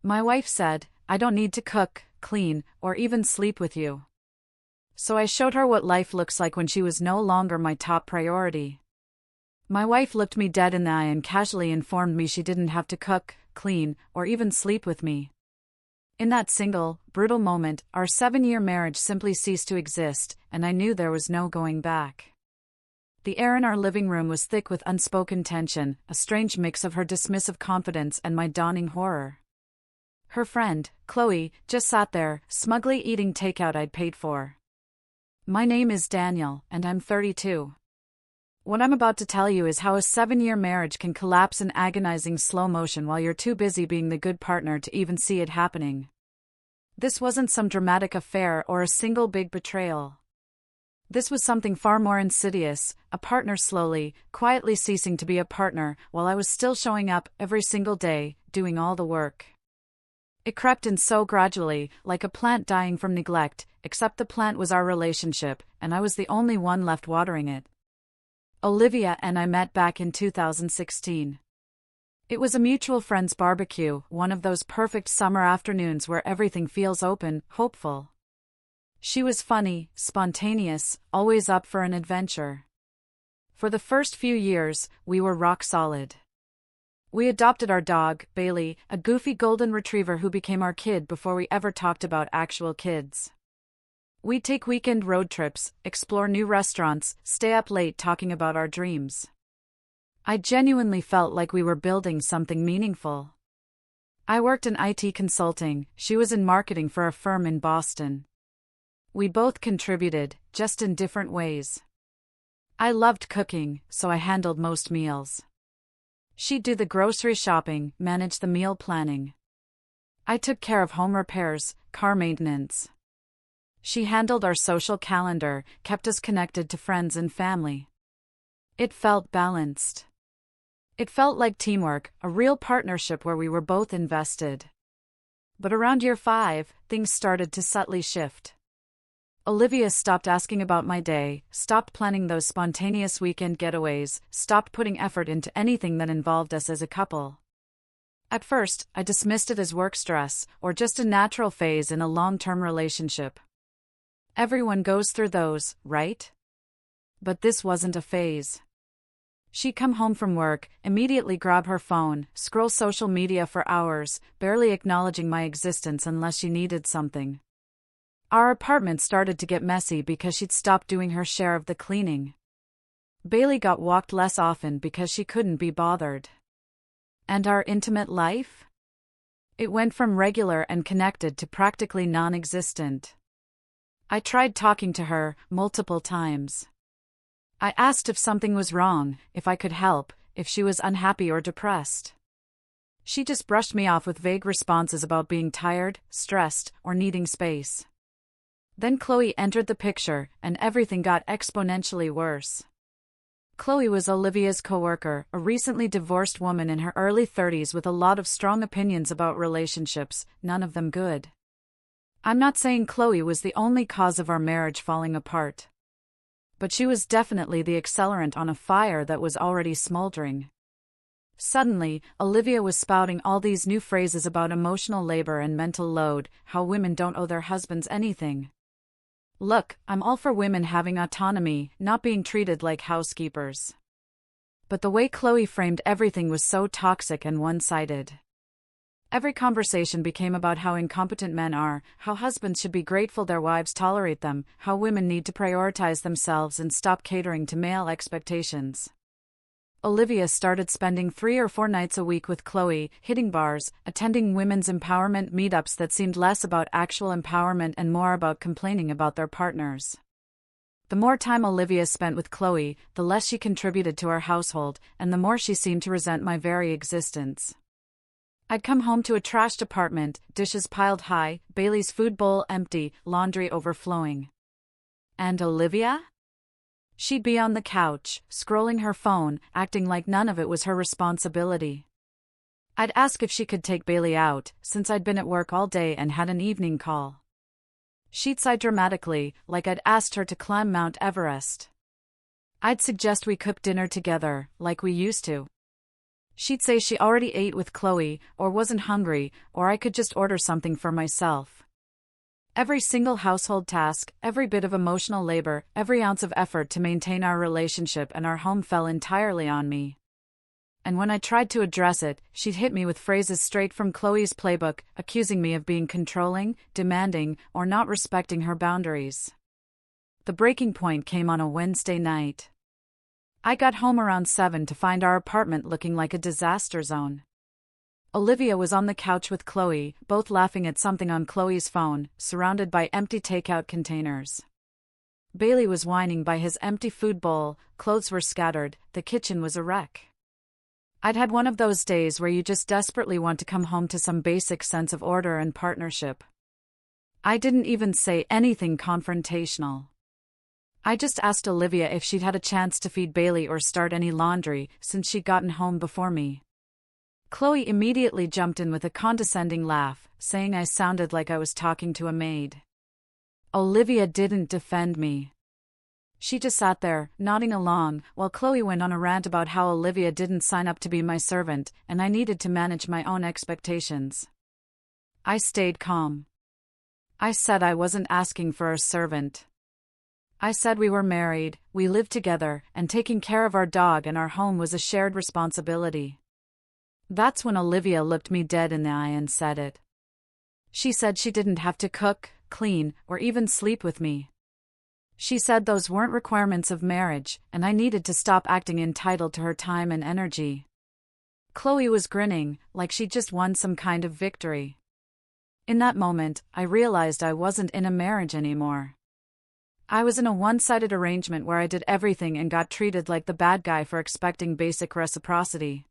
My wife said, "I don't need to cook, clean, or even sleep with you." So I showed her what life looks like when she was no longer my top priority. My wife looked me dead in the eye and casually informed me she didn't have to cook, clean, or even sleep with me. In that single, brutal moment, our 7-year marriage simply ceased to exist, and I knew there was no going back. The air in our living room was thick with unspoken tension, a strange mix of her dismissive confidence and my dawning horror. Her friend, Chloe, just sat there, smugly eating takeout I'd paid for. My name is Daniel, and I'm 32. What I'm about to tell you is how a 7-year marriage can collapse in agonizing slow motion while you're too busy being the good partner to even see it happening. This wasn't some dramatic affair or a single big betrayal. This was something far more insidious, a partner slowly, quietly ceasing to be a partner while I was still showing up every single day, doing all the work. It crept in so gradually, like a plant dying from neglect, except the plant was our relationship, and I was the only one left watering it. Olivia and I met back in 2016. It was a mutual friend's barbecue, one of those perfect summer afternoons where everything feels open, hopeful. She was funny, spontaneous, always up for an adventure. For the first few years, we were rock solid. We adopted our dog, Bailey, a goofy golden retriever who became our kid before we ever talked about actual kids. We'd take weekend road trips, explore new restaurants, stay up late talking about our dreams. I genuinely felt like we were building something meaningful. I worked in IT consulting, she was in marketing for a firm in Boston. We both contributed, just in different ways. I loved cooking, so I handled most meals. She'd do the grocery shopping, manage the meal planning. I took care of home repairs, car maintenance. She handled our social calendar, kept us connected to friends and family. It felt balanced. It felt like teamwork, a real partnership where we were both invested. But around year 5, things started to subtly shift. Olivia stopped asking about my day, stopped planning those spontaneous weekend getaways, stopped putting effort into anything that involved us as a couple. At first, I dismissed it as work stress, or just a natural phase in a long-term relationship. Everyone goes through those, right? But this wasn't a phase. She'd come home from work, immediately grab her phone, scroll social media for hours, barely acknowledging my existence unless she needed something. Our apartment started to get messy because she'd stopped doing her share of the cleaning. Bailey got walked less often because she couldn't be bothered. And our intimate life? It went from regular and connected to practically non-existent. I tried talking to her, multiple times. I asked if something was wrong, if I could help, if she was unhappy or depressed. She just brushed me off with vague responses about being tired, stressed, or needing space. Then Chloe entered the picture, and everything got exponentially worse. Chloe was Olivia's coworker, a recently divorced woman in her early 30s with a lot of strong opinions about relationships, none of them good. I'm not saying Chloe was the only cause of our marriage falling apart. But she was definitely the accelerant on a fire that was already smoldering. Suddenly, Olivia was spouting all these new phrases about emotional labor and mental load, how women don't owe their husbands anything. Look, I'm all for women having autonomy, not being treated like housekeepers. But the way Chloe framed everything was so toxic and one-sided. Every conversation became about how incompetent men are, how husbands should be grateful their wives tolerate them, how women need to prioritize themselves and stop catering to male expectations. Olivia started spending 3 or 4 nights a week with Chloe, hitting bars, attending women's empowerment meetups that seemed less about actual empowerment and more about complaining about their partners. The more time Olivia spent with Chloe, the less she contributed to our household, and the more she seemed to resent my very existence. I'd come home to a trashed apartment, dishes piled high, Bailey's food bowl empty, laundry overflowing. And Olivia? She'd be on the couch, scrolling her phone, acting like none of it was her responsibility. I'd ask if she could take Bailey out, since I'd been at work all day and had an evening call. She'd sigh dramatically, like I'd asked her to climb Mount Everest. I'd suggest we cook dinner together, like we used to. She'd say she already ate with Chloe, or wasn't hungry, or I could just order something for myself. Every single household task, every bit of emotional labor, every ounce of effort to maintain our relationship and our home fell entirely on me. And when I tried to address it, she'd hit me with phrases straight from Chloe's playbook, accusing me of being controlling, demanding, or not respecting her boundaries. The breaking point came on a Wednesday night. I got home around 7 to find our apartment looking like a disaster zone. Olivia was on the couch with Chloe, both laughing at something on Chloe's phone, surrounded by empty takeout containers. Bailey was whining by his empty food bowl, clothes were scattered, the kitchen was a wreck. I'd had one of those days where you just desperately want to come home to some basic sense of order and partnership. I didn't even say anything confrontational. I just asked Olivia if she'd had a chance to feed Bailey or start any laundry, since she'd gotten home before me. Chloe immediately jumped in with a condescending laugh, saying I sounded like I was talking to a maid. Olivia didn't defend me. She just sat there, nodding along, while Chloe went on a rant about how Olivia didn't sign up to be my servant, and I needed to manage my own expectations. I stayed calm. I said I wasn't asking for a servant. I said we were married, we lived together, and taking care of our dog and our home was a shared responsibility. That's when Olivia looked me dead in the eye and said it. She said she didn't have to cook, clean, or even sleep with me. She said those weren't requirements of marriage, and I needed to stop acting entitled to her time and energy. Chloe was grinning, like she'd just won some kind of victory. In that moment, I realized I wasn't in a marriage anymore. I was in a one-sided arrangement where I did everything and got treated like the bad guy for expecting basic reciprocity.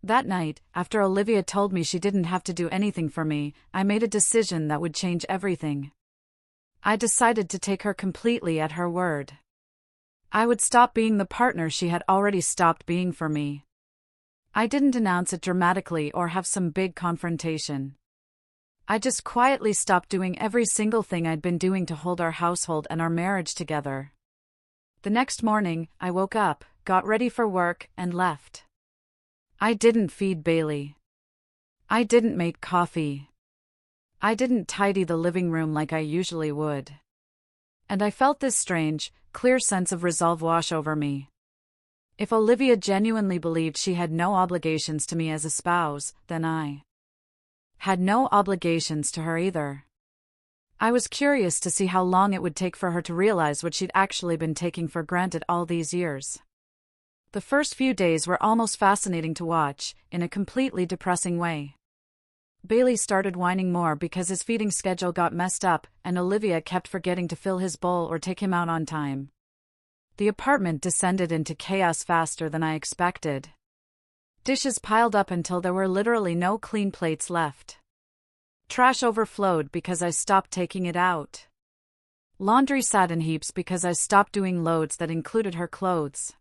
That night, after Olivia told me she didn't have to do anything for me, I made a decision that would change everything. I decided to take her completely at her word. I would stop being the partner she had already stopped being for me. I didn't announce it dramatically or have some big confrontation. I just quietly stopped doing every single thing I'd been doing to hold our household and our marriage together. The next morning, I woke up, got ready for work, and left. I didn't feed Bailey. I didn't make coffee. I didn't tidy the living room like I usually would. And I felt this strange, clear sense of resolve wash over me. If Olivia genuinely believed she had no obligations to me as a spouse, then I had no obligations to her either. I was curious to see how long it would take for her to realize what she'd actually been taking for granted all these years. The first few days were almost fascinating to watch, in a completely depressing way. Bailey started whining more because his feeding schedule got messed up, and Olivia kept forgetting to fill his bowl or take him out on time. The apartment descended into chaos faster than I expected. Dishes piled up until there were literally no clean plates left. Trash overflowed because I stopped taking it out. Laundry sat in heaps because I stopped doing loads that included her clothes.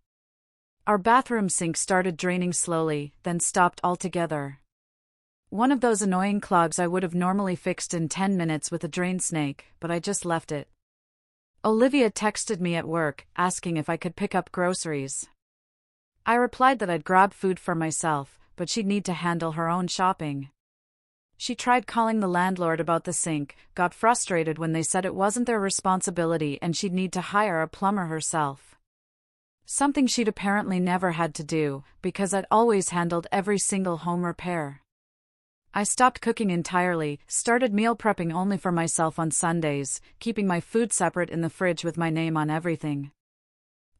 Our bathroom sink started draining slowly, then stopped altogether. One of those annoying clogs I would have normally fixed in 10 minutes with a drain snake, but I just left it. Olivia texted me at work, asking if I could pick up groceries. I replied that I'd grab food for myself, but she'd need to handle her own shopping. She tried calling the landlord about the sink, got frustrated when they said it wasn't their responsibility and she'd need to hire a plumber herself. Something she'd apparently never had to do, because I'd always handled every single home repair. I stopped cooking entirely, started meal prepping only for myself on Sundays, keeping my food separate in the fridge with my name on everything.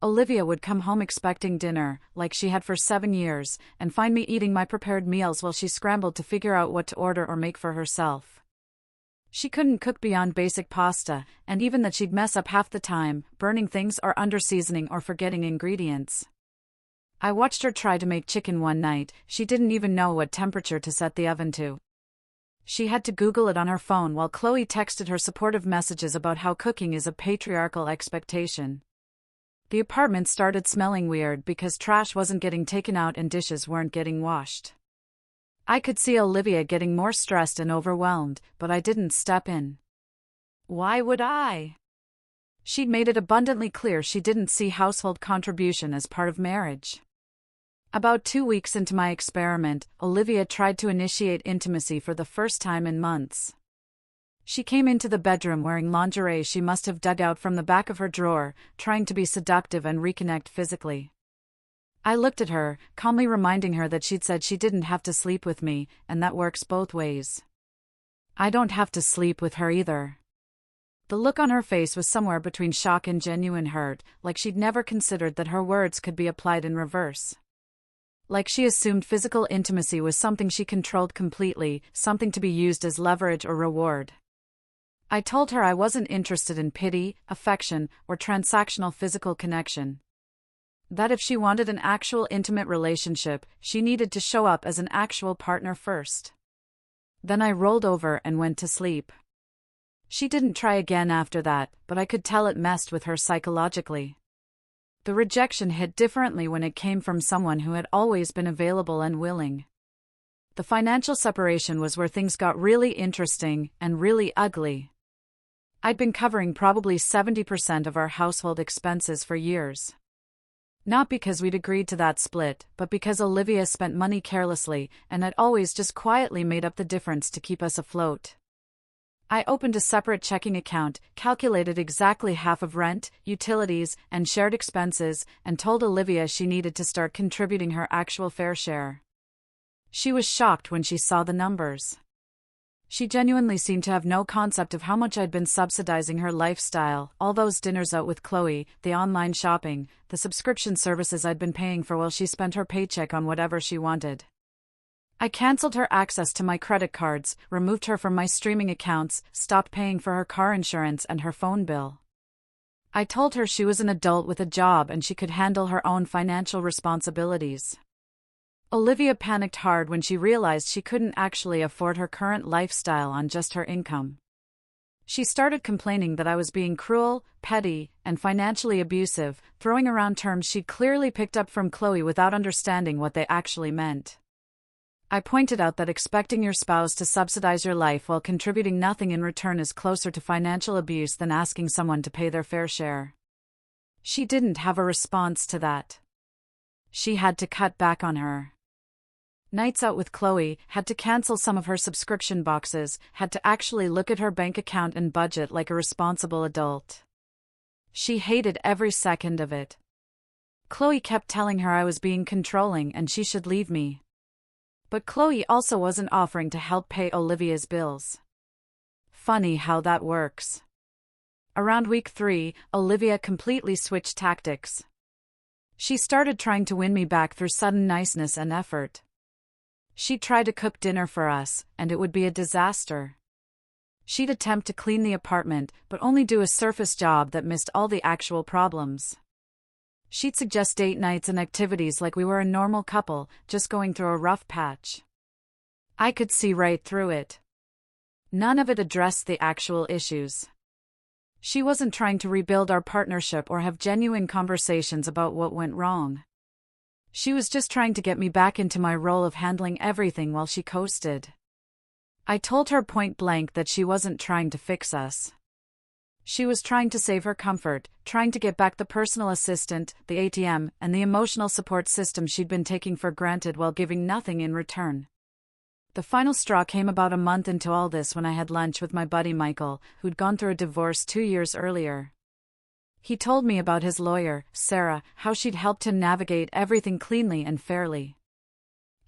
Olivia would come home expecting dinner, like she had for 7 years, and find me eating my prepared meals while she scrambled to figure out what to order or make for herself. She couldn't cook beyond basic pasta, and even that she'd mess up half the time, burning things or under-seasoning or forgetting ingredients. I watched her try to make chicken one night. She didn't even know what temperature to set the oven to. She had to Google it on her phone while Chloe texted her supportive messages about how cooking is a patriarchal expectation. The apartment started smelling weird because trash wasn't getting taken out and dishes weren't getting washed. I could see Olivia getting more stressed and overwhelmed, but I didn't step in. Why would I? She'd made it abundantly clear she didn't see household contribution as part of marriage. About 2 weeks into my experiment, Olivia tried to initiate intimacy for the first time in months. She came into the bedroom wearing lingerie she must have dug out from the back of her drawer, trying to be seductive and reconnect physically. I looked at her, calmly reminding her that she'd said she didn't have to sleep with me, and that works both ways. I don't have to sleep with her either. The look on her face was somewhere between shock and genuine hurt, like she'd never considered that her words could be applied in reverse. Like she assumed physical intimacy was something she controlled completely, something to be used as leverage or reward. I told her I wasn't interested in pity, affection, or transactional physical connection. That if she wanted an actual intimate relationship, she needed to show up as an actual partner first. Then I rolled over and went to sleep. She didn't try again after that, but I could tell it messed with her psychologically. The rejection hit differently when it came from someone who had always been available and willing. The financial separation was where things got really interesting and really ugly. I'd been covering probably 70% of our household expenses for years. Not because we'd agreed to that split, but because Olivia spent money carelessly, and I'd always just quietly made up the difference to keep us afloat. I opened a separate checking account, calculated exactly half of rent, utilities, and shared expenses, and told Olivia she needed to start contributing her actual fair share. She was shocked when she saw the numbers. She genuinely seemed to have no concept of how much I'd been subsidizing her lifestyle, all those dinners out with Chloe, the online shopping, the subscription services I'd been paying for while she spent her paycheck on whatever she wanted. I canceled her access to my credit cards, removed her from my streaming accounts, stopped paying for her car insurance and her phone bill. I told her she was an adult with a job and she could handle her own financial responsibilities. Olivia panicked hard when she realized she couldn't actually afford her current lifestyle on just her income. She started complaining that I was being cruel, petty, and financially abusive, throwing around terms she'd clearly picked up from Chloe without understanding what they actually meant. I pointed out that expecting your spouse to subsidize your life while contributing nothing in return is closer to financial abuse than asking someone to pay their fair share. She didn't have a response to that. She had to cut back on her nights out with Chloe, had to cancel some of her subscription boxes, had to actually look at her bank account and budget like a responsible adult. She hated every second of it. Chloe kept telling her I was being controlling and she should leave me. But Chloe also wasn't offering to help pay Olivia's bills. Funny how that works. Around week 3, Olivia completely switched tactics. She started trying to win me back through sudden niceness and effort. She'd try to cook dinner for us, and it would be a disaster. She'd attempt to clean the apartment, but only do a surface job that missed all the actual problems. She'd suggest date nights and activities like we were a normal couple, just going through a rough patch. I could see right through it. None of it addressed the actual issues. She wasn't trying to rebuild our partnership or have genuine conversations about what went wrong. She was just trying to get me back into my role of handling everything while she coasted. I told her point blank that she wasn't trying to fix us. She was trying to save her comfort, trying to get back the personal assistant, the ATM, and the emotional support system she'd been taking for granted while giving nothing in return. The final straw came about a month into all this when I had lunch with my buddy Michael, who'd gone through a divorce 2 years earlier. He told me about his lawyer, Sarah, how she'd helped him navigate everything cleanly and fairly.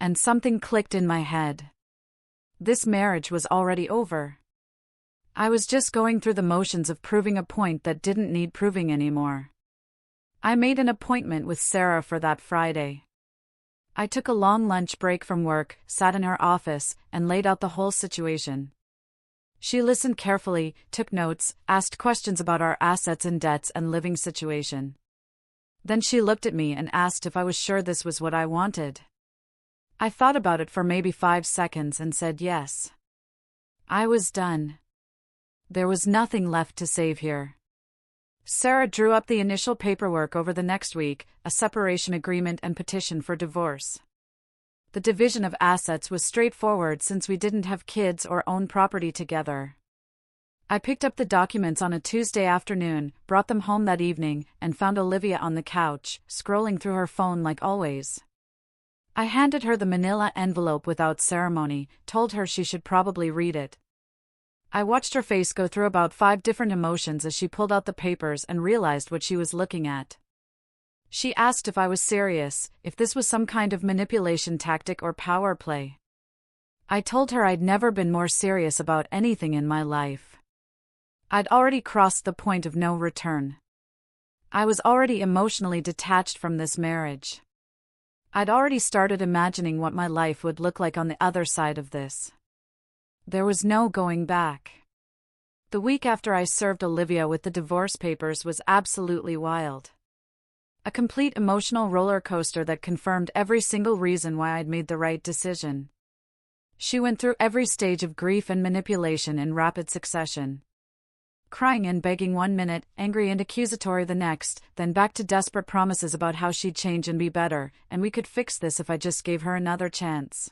And something clicked in my head. This marriage was already over. I was just going through the motions of proving a point that didn't need proving anymore. I made an appointment with Sarah for that Friday. I took a long lunch break from work, sat in her office, and laid out the whole situation. She listened carefully, took notes, asked questions about our assets and debts and living situation. Then she looked at me and asked if I was sure this was what I wanted. I thought about it for maybe 5 seconds and said yes. I was done. There was nothing left to save here. Sarah drew up the initial paperwork over the next week, a separation agreement and petition for divorce. The division of assets was straightforward since we didn't have kids or own property together. I picked up the documents on a Tuesday afternoon, brought them home that evening, and found Olivia on the couch, scrolling through her phone like always. I handed her the manila envelope without ceremony, told her she should probably read it. I watched her face go through about 5 different emotions as she pulled out the papers and realized what she was looking at. She asked if I was serious, if this was some kind of manipulation tactic or power play. I told her I'd never been more serious about anything in my life. I'd already crossed the point of no return. I was already emotionally detached from this marriage. I'd already started imagining what my life would look like on the other side of this. There was no going back. The week after I served Olivia with the divorce papers was absolutely wild. A complete emotional roller coaster that confirmed every single reason why I'd made the right decision. She went through every stage of grief and manipulation in rapid succession. Crying and begging 1 minute, angry and accusatory the next, then back to desperate promises about how she'd change and be better, and we could fix this if I just gave her another chance.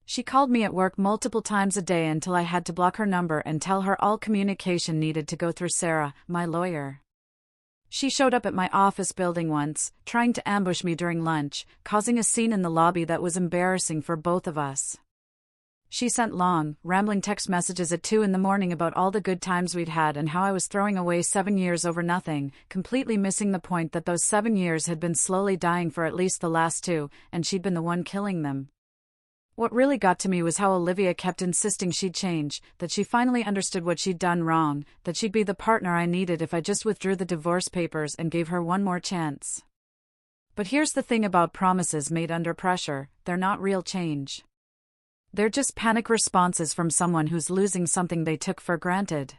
She called me at work multiple times a day until I had to block her number and tell her all communication needed to go through Sarah, my lawyer. She showed up at my office building once, trying to ambush me during lunch, causing a scene in the lobby that was embarrassing for both of us. She sent long, rambling text messages at 2 a.m. about all the good times we'd had and how I was throwing away 7 years over nothing, completely missing the point that those 7 years had been slowly dying for at least the last 2, and she'd been the one killing them. What really got to me was how Olivia kept insisting she'd change, that she finally understood what she'd done wrong, that she'd be the partner I needed if I just withdrew the divorce papers and gave her one more chance. But here's the thing about promises made under pressure: they're not real change. They're just panic responses from someone who's losing something they took for granted.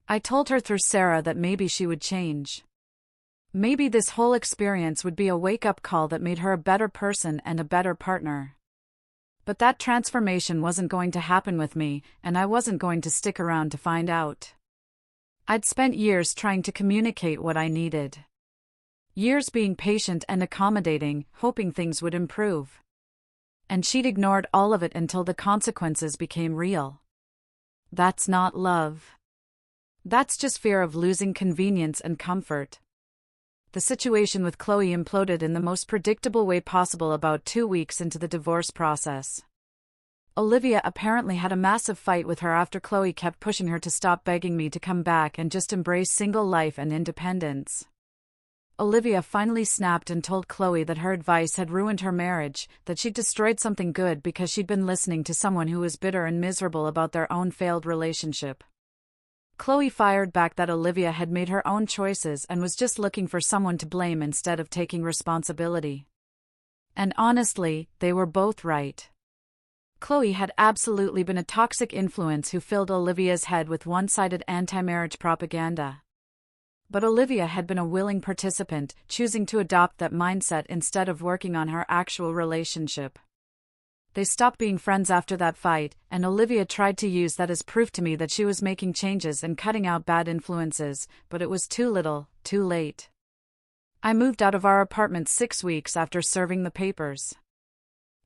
I told her through Sarah that maybe she would change. Maybe this whole experience would be a wake-up call that made her a better person and a better partner. But that transformation wasn't going to happen with me, and I wasn't going to stick around to find out. I'd spent years trying to communicate what I needed. Years being patient and accommodating, hoping things would improve. And she'd ignored all of it until the consequences became real. That's not love. That's just fear of losing convenience and comfort. The situation with Chloe imploded in the most predictable way possible about 2 weeks into the divorce process. Olivia apparently had a massive fight with her after Chloe kept pushing her to stop begging me to come back and just embrace single life and independence. Olivia finally snapped and told Chloe that her advice had ruined her marriage, that she'd destroyed something good because she'd been listening to someone who was bitter and miserable about their own failed relationship. Chloe fired back that Olivia had made her own choices and was just looking for someone to blame instead of taking responsibility. And honestly, they were both right. Chloe had absolutely been a toxic influence who filled Olivia's head with one-sided anti-marriage propaganda. But Olivia had been a willing participant, choosing to adopt that mindset instead of working on her actual relationship. They stopped being friends after that fight, and Olivia tried to use that as proof to me that she was making changes and cutting out bad influences, but it was too little, too late. I moved out of our apartment 6 weeks after serving the papers.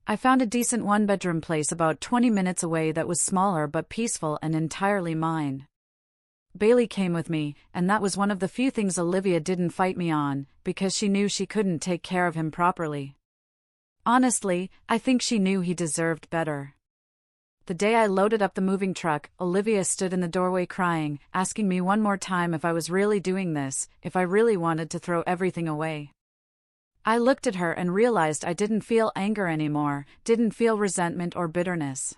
I found a decent 1-bedroom place about 20 minutes away that was smaller but peaceful and entirely mine. Bailey came with me, and that was one of the few things Olivia didn't fight me on, because she knew she couldn't take care of him properly. Honestly, I think she knew he deserved better. The day I loaded up the moving truck, Olivia stood in the doorway crying, asking me one more time if I was really doing this, if I really wanted to throw everything away. I looked at her and realized I didn't feel anger anymore, didn't feel resentment or bitterness.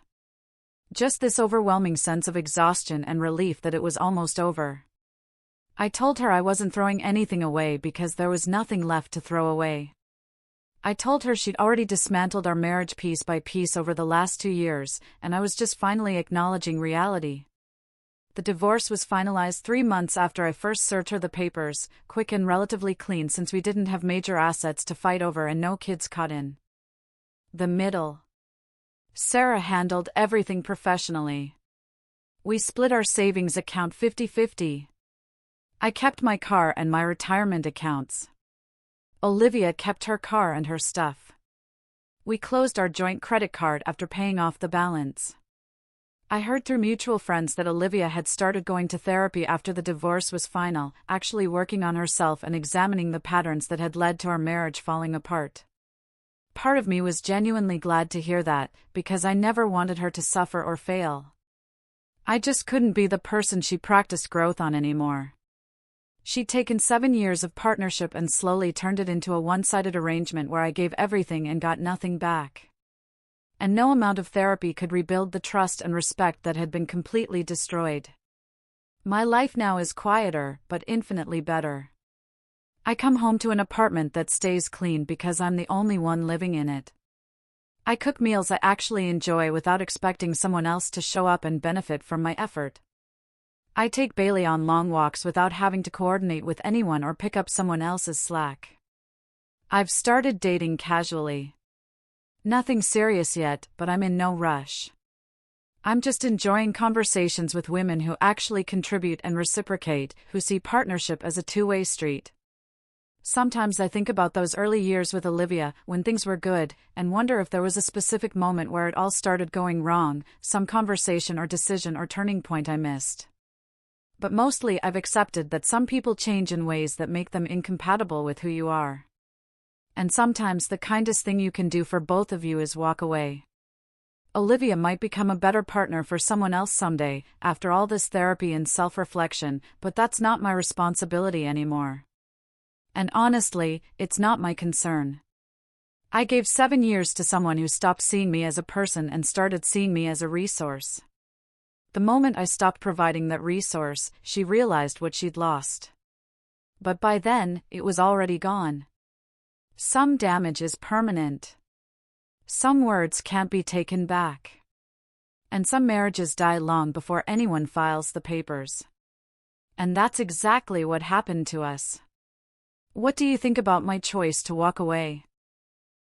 Just this overwhelming sense of exhaustion and relief that it was almost over. I told her I wasn't throwing anything away because there was nothing left to throw away. I told her she'd already dismantled our marriage piece by piece over the last 2 years, and I was just finally acknowledging reality. The divorce was finalized 3 months after I first served her the papers, quick and relatively clean since we didn't have major assets to fight over and no kids caught in the middle. Sarah handled everything professionally. We split our savings account 50-50. I kept my car and my retirement accounts. Olivia kept her car and her stuff. We closed our joint credit card after paying off the balance. I heard through mutual friends that Olivia had started going to therapy after the divorce was final, actually working on herself and examining the patterns that had led to our marriage falling apart. Part of me was genuinely glad to hear that, because I never wanted her to suffer or fail. I just couldn't be the person she practiced growth on anymore. She'd taken 7 years of partnership and slowly turned it into a one-sided arrangement where I gave everything and got nothing back. And no amount of therapy could rebuild the trust and respect that had been completely destroyed. My life now is quieter, but infinitely better. I come home to an apartment that stays clean because I'm the only one living in it. I cook meals I actually enjoy without expecting someone else to show up and benefit from my effort. I take Bailey on long walks without having to coordinate with anyone or pick up someone else's slack. I've started dating casually. Nothing serious yet, but I'm in no rush. I'm just enjoying conversations with women who actually contribute and reciprocate, who see partnership as a two-way street. Sometimes I think about those early years with Olivia, when things were good, and wonder if there was a specific moment where it all started going wrong, some conversation or decision or turning point I missed. But mostly I've accepted that some people change in ways that make them incompatible with who you are. And sometimes the kindest thing you can do for both of you is walk away. Olivia might become a better partner for someone else someday, after all this therapy and self-reflection, but that's not my responsibility anymore. And honestly, it's not my concern. I gave 7 years to someone who stopped seeing me as a person and started seeing me as a resource. The moment I stopped providing that resource, she realized what she'd lost. But by then, it was already gone. Some damage is permanent. Some words can't be taken back. And some marriages die long before anyone files the papers. And that's exactly what happened to us. What do you think about my choice to walk away?